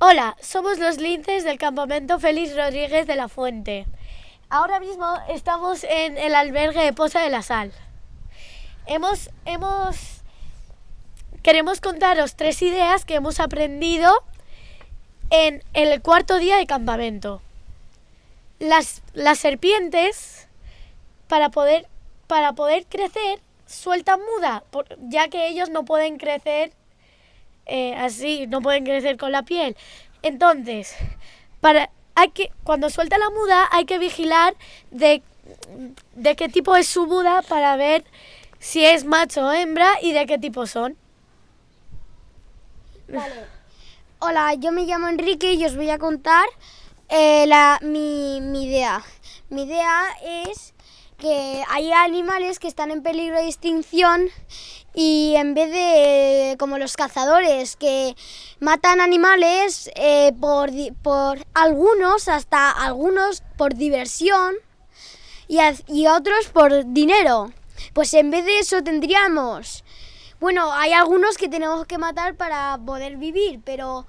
Hola, somos los linces del campamento Félix Rodríguez de la Fuente. Ahora mismo estamos en el albergue de Poza de la Sal. Queremos contaros 3 ideas que hemos aprendido en el cuarto día de campamento. Las serpientes, para poder crecer, sueltan muda, ya que ellos no pueden crecer así, no pueden crecer con la piel. Entonces, cuando suelta la muda hay que vigilar de qué tipo es su muda para ver si es macho o hembra y de qué tipo son. Vale. Hola, yo me llamo Enrique y os voy a contar mi idea. Mi idea es que hay animales que están en peligro de extinción y en vez de, como los cazadores, que matan animales por algunos, hasta algunos por diversión y otros por dinero, pues en vez de eso tendríamos... Bueno, hay algunos que tenemos que matar para poder vivir, pero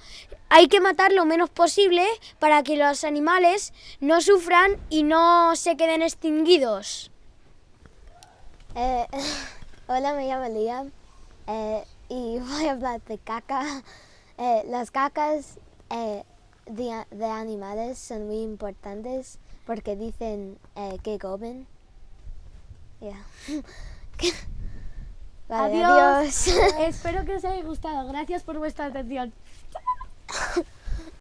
hay que matar lo menos posible para que los animales no sufran y no se queden extinguidos. Hola, me llamo Liam y voy a hablar de caca. Las cacas de animales son muy importantes porque dicen que comen. Yeah. Vale, Adiós. adiós. Espero que os haya gustado. Gracias por vuestra atención.